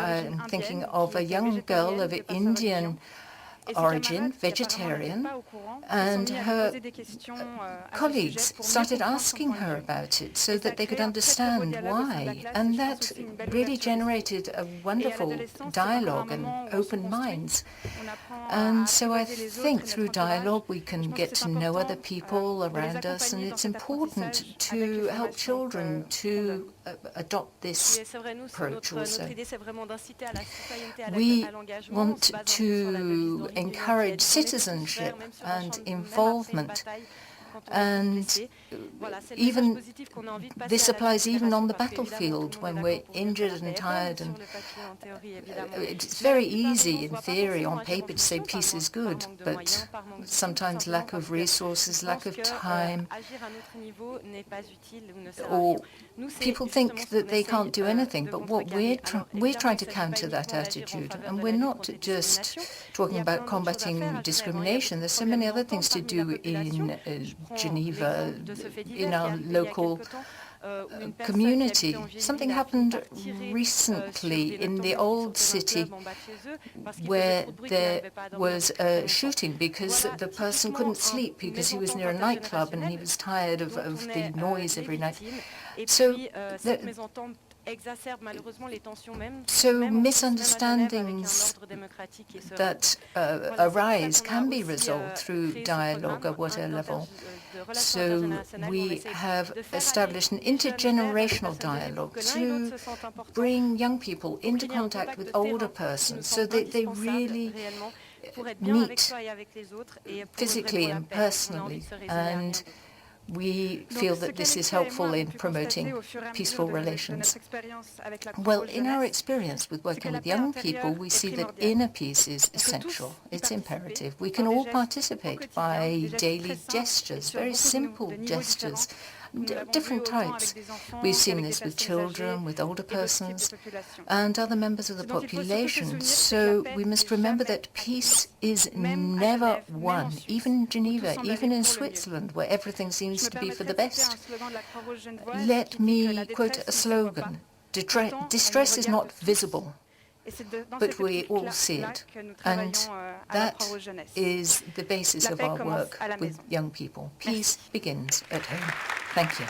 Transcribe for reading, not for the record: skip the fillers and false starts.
I'm thinking of a young girl of Indian origin, vegetarian, and her colleagues started asking her about it so that they could understand why. And that really generated a wonderful dialogue and open minds. And so I think through dialogue we can get to know other people around us, and it's important to help children to adopt this Et c'est vrai, nous, approach also. notre idée, c'est vraiment d'inciter à la citoyenneté, We à l'engagement, want en se basant sur la devise to d'origine du monde qui est encourage on est tous citizenship frères, même sur un champ, and même après une involvement. bataille, quand on est And blessé. Voilà, c'est le message even positif qu'on a envie de passer this à la applies jeune even on génération, the parce qu'évidemment, battlefield tout le monde when est we're d'accord pour dire que injured la and paix est tired, bonne, and sur le papier, en théorie, évidemment. it's Mais la very plupart des easy gens se in voient pas theory, on forcément agir en paper, to say fonction, peace is par good, manque de but moyens, par manque d'outils, tout sometimes simplement lack of parce que resources, ils lack pensent of que time, agir à notre niveau n'est pas utile ou ne sert à or rien. Nous, c'est people justement think ce qu'on that they essaye can't do anything. de But what contrecarrer. Alors we're évidemment, trying il to ne s'agit pas counter that uniquement d'agir en attitude, faveur and de we're la lutte not contre les just discriminations. Il talking y a about plein d'autres choses à faire. combating Je dirais, bon, il y a beaucoup discrimination. de There's so problèmes many other d'entente things to parmi la do population. in Je prends Geneva, l'exemple de ce fait divers in qui est our arrivé il y a local quelque temps, où une personne qui community. habitait en vieille Something ville a fini happened par tirer sur recently des in notes the qui old sortaient d'un club city en bas de chez eux parce qu'il faisait where trop de bruit qu'il there n'arrivait pas à dormir was depuis très a longtemps. shooting because Voilà the person typiquement couldn't sleep une because he was mésentente near a nightclub and he intergénérationnelle was tired dont of on the est noise les every night. victimes. Et So puis, cette mésentente exacerbe malheureusement les tensions même, So même en Suisse, même à Genève, avec un misunderstandings ordre démocratique et serein. that Voilà, c'est pour arise ça qu'on a can be aussi resolved through créé ce dialogue at programme whatever level. de relations So intergénérationnelles où on we essaie have de faire established an aller les jeunes vers les intergenerational personnes âgées pour dialogue que l'un et l'autre to se sentent importants, bring young people pour into qu'il y ait un contact contact with de older terrain qui nous persons so semble that they indispensable really réellement pour être bien avec meet soi et avec les autres et pour œuvrer physically pour la and paix. On a envie personally. de se résigner à rien And d'autre. we Donc, feel ce that this is qu'Alexia et moi helpful avons in pu promoting constater au fur et à mesure peaceful de relations. notre expérience avec la Well, Croix-Rouge in our jeunesse, experience with working la with paix young intérieure people, we est see that primordiale. inner peace is On peut tous essential. y It's participer imperative. We par can des all gestes au participate quotidien, des by gestes très daily simples et gestures, sur very beaucoup simple de niveaux gestures, différents. Nous l'avons different vu autant types. avec des enfants We've seen qu'avec this des with personnes âgées children, with older et d'autres types de persons, populations. and other members of the Ce dont il faut surtout se population. souvenir, c'est que So la paix we must n'est remember jamais that peace is même à never Genève, même en won, Suisse, even in où tout Geneva, semble even aller in pour le mieux. Switzerland, where everything Je seems me to be for the permettrai de citer best. un slogan de la Croix-Rouge genevoise Let qui dit que la me quote détresse a ne se voit pas. slogan. Pourtant, elle nous Distress is regarde not tous. visible, Et c'est dans but cette we all optique-là see it. que nous And travaillons à la that Croix-Rouge jeunesse. is the basis La of paix our commence work à la with maison. young people. Merci. Peace begins at home. Thank you.